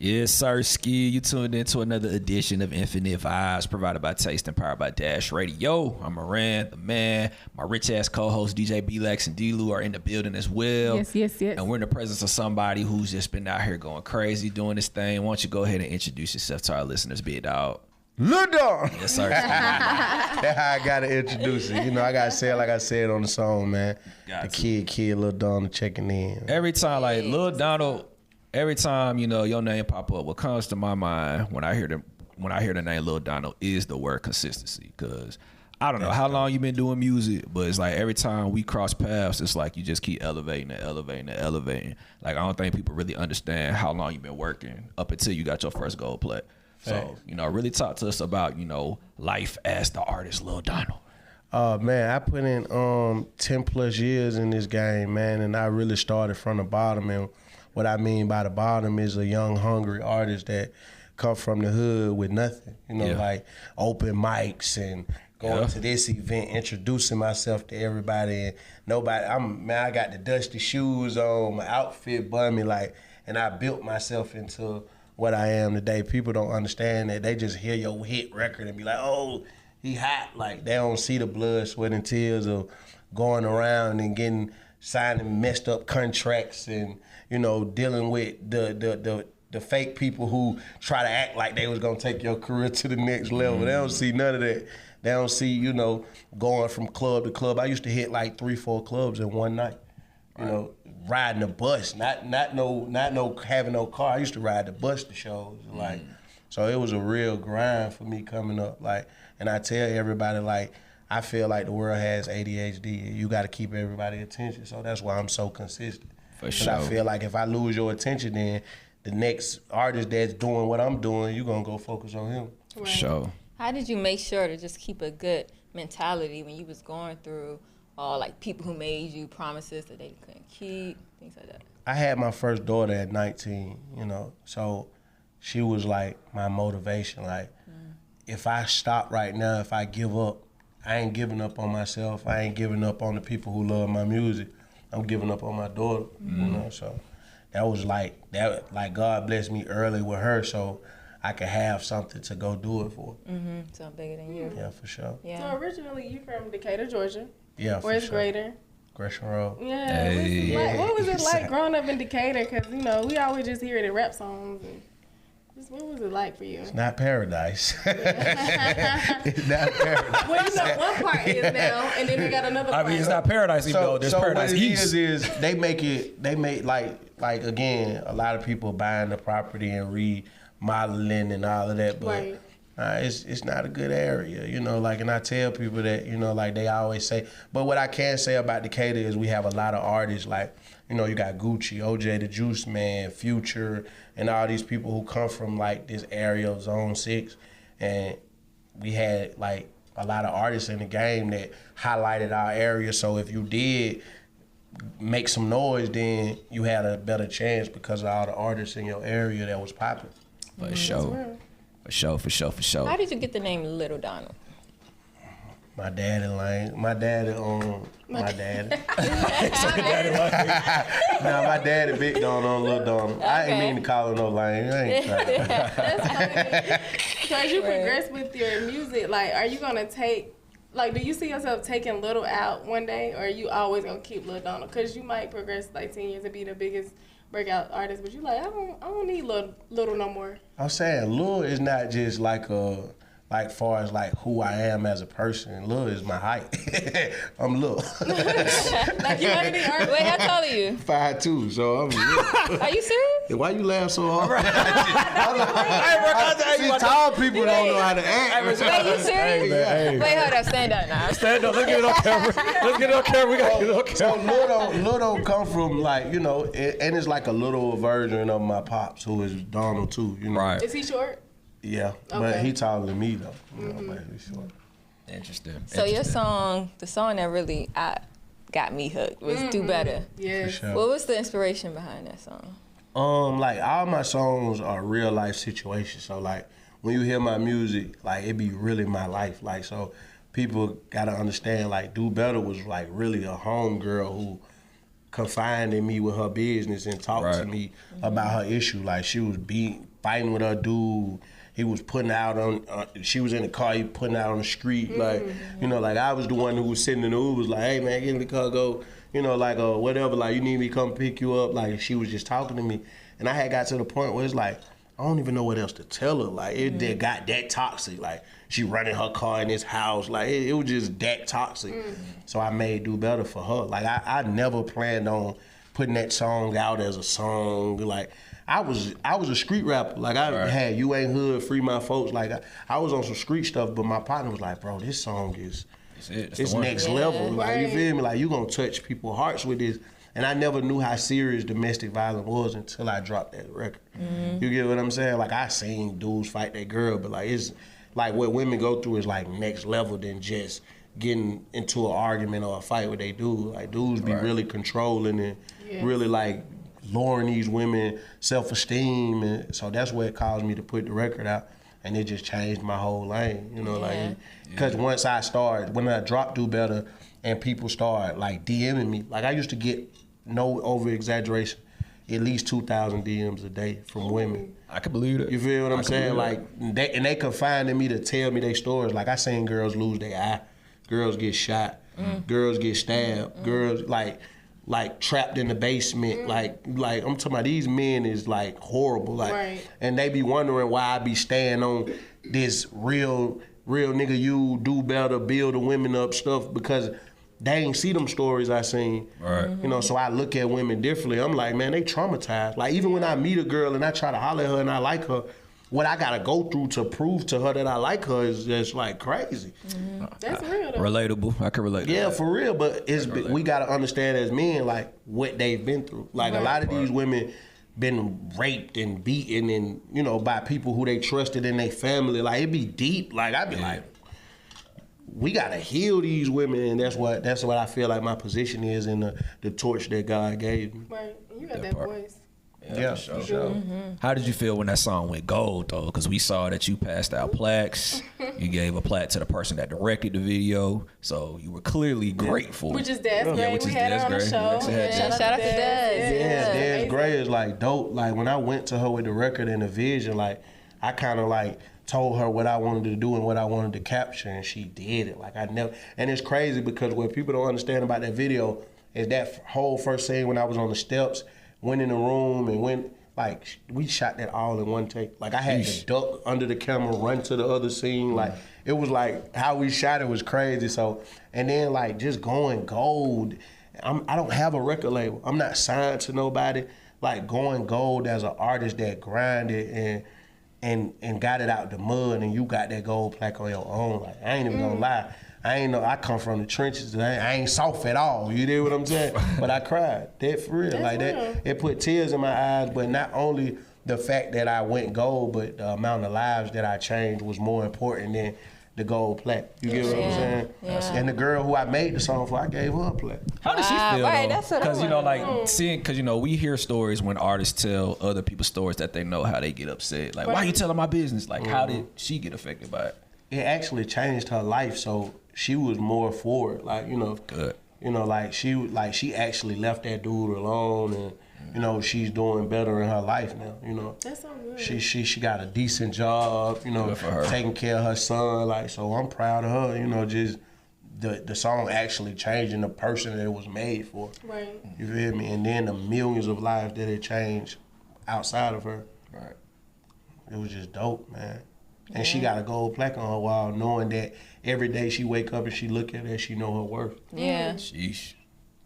Yes, sir, Ski. You tuned into another edition of Infinite Vibes, provided by Taste and powered by Dash Radio. I'm Moran, the man. My rich-ass co-host, DJ B-Lex and D-Lou, are in the building as well. Yes. And we're in the presence of somebody who's just been out here going crazy, doing this thing. Why don't you go ahead and introduce yourself to our listeners, big dog? Lil Donald. Yes, sir. That's how I gotta introduce it. You know, I gotta say it like I said on the song, man. Got The kid, Lil Donald checking in. Every time, like, Lil Donald, every time, you know, your name pop up, what comes to my mind when I hear the name Lil Donald is the word consistency. Cause I don't know how long you been doing music, but it's like every time we cross paths, it's like you just keep elevating and elevating and elevating. Like, I don't think people really understand how long you've been working up until you got your first gold plate. So, you know, really talk to us about, you know, life as the artist Lil Donald. Man, I put in 10 plus years in this game, man, and I really started from the bottom. And what I mean by the bottom is a young, hungry artist that come from the hood with nothing. You know, like open mics and going to this event, introducing myself to everybody and nobody. I got the dusty shoes on, my outfit bummy, like, and I built myself into what I am today. People don't understand that. They just hear your hit record and be like, oh, he hot. Like, they don't see the blood, sweat, and tears of going around and signing messed up contracts and, you know, dealing with the fake people who try to act like they was gonna take your career to the next level. They don't see none of that. They don't see, you know, going from club to club. I used to hit like 3-4 clubs in one night. You know, riding a bus, not having no car. I used to ride the bus to shows, like, so it was a real grind for me coming up, like, and I tell everybody, like, I feel like the world has ADHD. You got to keep everybody's attention, so that's why I'm so consistent. For sure. I feel like if I lose your attention, then the next artist that's doing what I'm doing, you're gonna go focus on him. For sure. How did you make sure to just keep a good mentality when you was going through like people who made you promises that they couldn't keep, things like that? I had my first daughter at 19, you know, so she was like my motivation. Like, if I stop right now, if I give up, I ain't giving up on myself. I ain't giving up on the people who love my music. I'm giving up on my daughter, you know, so that was like God blessed me early with her so I could have something to go do it for. Something bigger than you. Yeah, for sure. Yeah. So originally you from Decatur, Georgia. Yeah, for Where's sure. Greater? Gresham Road. Yeah. Hey. What was it like growing up in Decatur? Because, you know, we always just hear it in rap songs. And what was it like for you? It's not paradise. It's not paradise. Well, you know, one part is now, and then we got another part. I mean, it's not paradise even though there's paradise what it east. is they make like again, a lot of people buying the property and remodeling and all of that, but Right. It's not a good area, you know, like, and I tell people that, you know, like they always say, but what I can say about Decatur is we have a lot of artists, like, you know, you got Gucci, OJ the Juice Man, Future, and all these people who come from like this area of Zone 6, and we had like a lot of artists in the game that highlighted our area, so if you did make some noise, then you had a better chance because of all the artists in your area that was popping. For sure. For sure. How did you get the name Lil Donald? My daddy lane. My daddy. Nah, my daddy big on Lil Donald. I ain't mean to call him no lane. I ain't trying. That's funny. So as you progress with your music, like, are you gonna take, like, do you see yourself taking Little out one day, or are you always gonna keep Lil Donald? Because you might progress like 10 years and be the biggest breakout artist, but you like, I don't need Little no more. I'm saying Lil is not just like far as like who I am as a person. Lil is my height. I'm Lil. Like, you already are. Wait, how tall are you? 5'2", so I'm Lil. Are you serious? Why you laugh so hard? Hey, See, tall people don't know how to act. Wait, you serious? Wait, hold up, stand up now. Stand up, let's get it on camera. Let's get it on camera. We got to get it on camera. So Lil don't come from like, you know, and it's like a little version of my pops who is Donald too, you know. Right. Is he short? Yeah, but he taller than me though. You know, but he's short. Interesting. So your song, the song that really got me hooked was Do Better. Yeah. For sure. What was the inspiration behind that song? Like all my songs are real life situations. So like when you hear my music, like it be really my life. Like, so people gotta understand, like, Do Better was like really a homegirl who confided in me with her business and talked to me about her issue. Like, she was fighting with her dude. He was putting out on, she was in the car, he putting out on the street. Like, you know, like I was the one who was sitting in the Uber, was like, hey man, get in the car, go, you know, like whatever, like you need me to come pick you up. Like she was just talking to me. And I had got to the point where it's like, I don't even know what else to tell her. Like it got that toxic. Like she running her car in this house. Like it was just that toxic. So I made Do Better for her. Like I never planned on putting that song out as a song. Like I was a street rapper. Like I had You Ain't Hood, Free My Folks. Like I was on some street stuff, but my partner was like, bro, this song is it's next level. Like you feel me? Like you gonna touch people's hearts with this. And I never knew how serious domestic violence was until I dropped that record. You get what I'm saying? Like I seen dudes fight that girl, but like it's like what women go through is like next level than just getting into an argument or a fight with they dude. Like dudes be really controlling and really like lowering these women self-esteem, and so that's what it caused me to put the record out, and it just changed my whole lane. You know, like because once I started, when I dropped Do Better, and people started like DMing me, like I used to get, no over exaggeration, at least 2,000 DMs a day from women. I can believe it. You feel what I'm saying? Like they confiding me to tell me their stories. Like I seen girls lose their eye, girls get shot, girls get stabbed, girls like trapped in the basement. Like I'm talking about these men is like horrible. Like and they be wondering why I be staying on this real nigga, you do better, build the women up stuff, because they ain't see them stories I seen. You know, so I look at women differently. I'm like, man, they traumatized. Like even when I meet a girl and I try to holler at her and I like her, what I gotta go through to prove to her that I like her is just like crazy. That's real though. Relatable. I can relate to that. For real, but we gotta understand as men like what they've been through. Like a lot of these women been raped and beaten and, you know, by people who they trusted in their family. Like it be deep. Like I be like, we gotta heal these women, and that's what I feel like my position is in the torch that God gave me. Right, you got that voice. Yeah, for sure. How did you feel when that song went gold though? Because we saw that you passed out plaques. You gave a plaque to the person that directed the video, so you were clearly grateful. Which is Dad's Gray. Which We is had her Dad's on the Gray. show. Shout out to Dad. Dad's Gray is like dope. Like when I went to her with the record and the vision, like I kind of like told her what I wanted to do and what I wanted to capture, and she did it. Like I never, and it's crazy because what people don't understand about that video is that whole first scene when I was on the steps, went in the room and went, like we shot that all in one take. Like I had to duck under the camera, run to the other scene. Like it was like how we shot it was crazy. So, and then like just going gold. I don't have a record label. I'm not signed to nobody. Like going gold as an artist that grinded and got it out the mud, and you got that gold plaque on your own. Like I ain't even gonna lie, I come from the trenches. I ain't soft at all. You know what I'm saying? But I cried. That for real. Like that. It put tears in my eyes. But not only the fact that I went gold, but the amount of lives that I changed was more important than the gold plaque. You get what I'm saying? Yeah. And the girl who I made the song for, I gave her a plaque. How does she feel right, though? that's what I Because you know, wanna like seeing, because you know, we hear stories when artists tell other people's stories that they know how they get upset. Like, why you telling my business? Like, how did she get affected by it? It actually changed her life, so she was more forward. Like, you know, Good. You know, like she actually left that dude alone, and you know she's doing better in her life now. You know, That's so good. she got a decent job. You know, Good for her. taking care of her son. Like, so I'm proud of her. You know, just the song actually changing the person that it was made for. Right. You feel me? And then the millions of lives that it changed outside of her. Right. It was just dope, man. And she got a gold plaque on her wall, knowing that every day she wake up and she look at it, she know her worth. Yeah. Sheesh.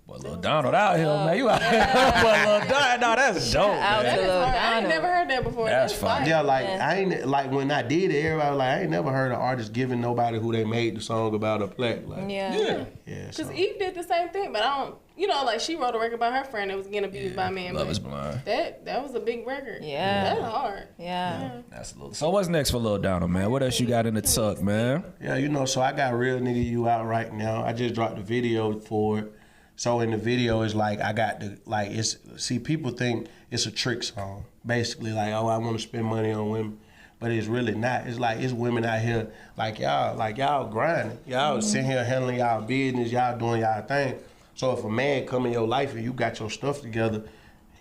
Boy, Lil Donald out here, man. You out here. Boy, Lil Donald. No, that's dope, out man. to Lil I ain't Donald. never heard that before. That's fine. Yeah, like I ain't like when I did it, everybody was like, I ain't never heard an artist giving nobody who they made the song about a plaque. Like, Yeah. Because so. Eve did the same thing, but I don't, you know, like she wrote a record about her friend that was getting abused by a man. Love but is blind. That was a big record. Yeah. That's hard. Yeah. That's a little. So what's next for Lil Donald, man? What else you got in the tuck, man? Yeah, you know, so I got Real Nigga You out right now. I just dropped the video for it. So in the video, it's like I got the, like, it's, see, people think it's a trick song. Basically, like, oh, I want to spend money on women. But it's really not. It's like, it's women out here, like y'all grinding. Y'all sitting here handling y'all business, y'all doing y'all thing. So if a man come in your life and you got your stuff together,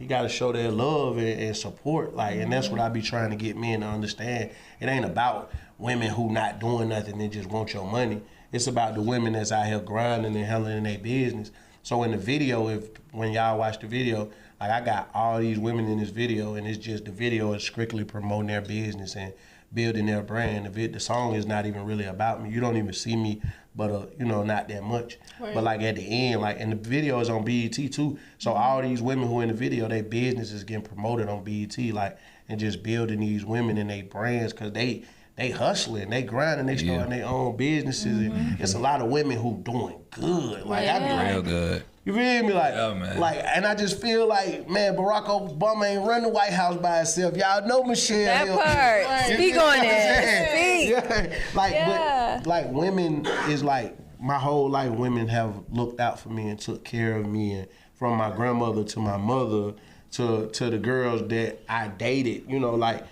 he got to show their love and support. Like, and that's what I be trying to get men to understand. It ain't about women who not doing nothing and just want your money. It's about the women that's out here grinding and handling their business. So in the video, when y'all watch the video, like I got all these women in this video, and it's just the video is strictly promoting their business and building their brand. The song is not even really about me. You don't even see me, but you know, not that much. Right. But like at the end, like, and the video is on BET too. So all these women who in the video, their business is getting promoted on BET, like, and just building these women and their brands, cause they hustling, they grinding, they starting their own businesses. And it's a lot of women who doing good. Like I be real good. You feel me? Like, man. like, and I just feel like, man, Barack Obama ain't run the White House by himself. Y'all know Michelle. That part. Speak on it. Speak. Yeah. But like women is like, my whole life women have looked out for me and took care of me, and from my grandmother to my mother to the girls that I dated, you know, like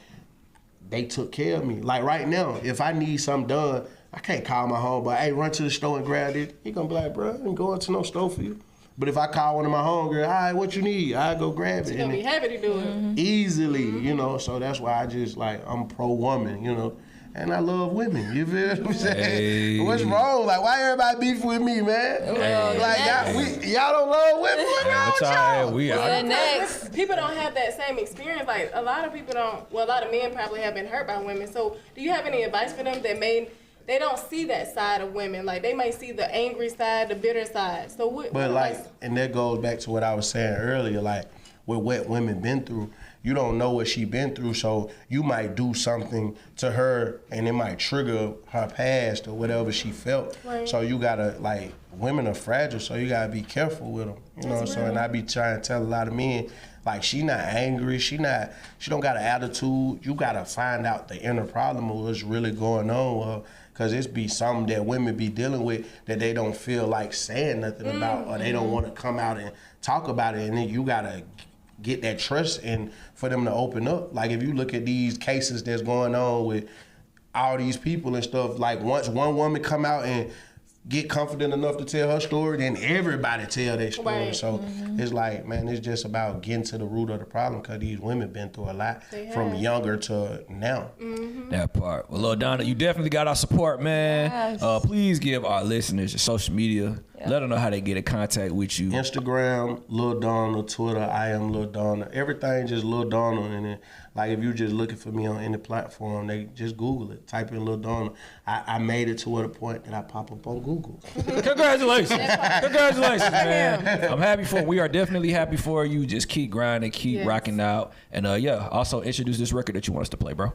they took care of me. Like right now, if I need something done, I can't call my homeboy, hey, run to the store and grab it. He gonna be like, bro, I ain't going to no store for you. But if I call one of my homegirls, all right, what you need? I go grab it. She's gonna be happy to do it. Easily, you know, so that's why I just like, I'm pro-woman, you know, and I love women, you feel what I'm saying? Hey. What's wrong? Like, why everybody beef with me, man? Hey. Like, y'all don't love women? What's wrong with y'all? Next. People don't have that same experience. Like, a lot of people don't, well, a lot of men probably have been hurt by women. So do you have any advice for them that they don't see that side of women? Like, they might see the angry side, the bitter side. So what like, and that goes back to what I was saying earlier, like, with what women been through. You don't know what she been through, so you might do something to her and it might trigger her past or whatever she felt. Right. So you gotta, like, women are fragile, so you gotta be careful with them, you know. So, and I be trying to tell a lot of men, like, she not angry, she don't got an attitude. You gotta find out the inner problem of what's really going on with her, cause it's be something that women be dealing with that they don't feel like saying nothing about, or they don't want to come out and talk about it, and then you gotta get that trust and for them to open up. Like, if you look at these cases that's going on with all these people and stuff, like, once one woman come out and get confident enough to tell her story, then everybody tell their story. Right. So it's like, man, it's just about getting to the root of the problem, because these women been through a lot from younger to now. That part. Well, Lil Donald, you definitely got our support, man. Yes. Please give our listeners your social media. Let them know how they get in contact with you. Instagram, Lil Donald. Twitter, I am Lil Donald. Everything just Lil Donald. And then, like, if you're just looking for me on any platform, they just Google it. Type in Lil Donald. I made it to a point that I pop up on Google. Congratulations. Congratulations, man. We are definitely happy for you. Just keep grinding, keep rocking out. And also introduce this record that you want us to play, bro.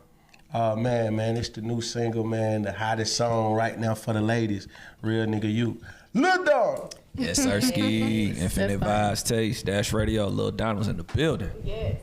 Man, it's the new single, man. The hottest song right now for the ladies. Real nigga you. Lil Donald. Yes, sir, Ski. Infinite Vibes Taste, Dash Radio. Lil Donald's in the building. Yes.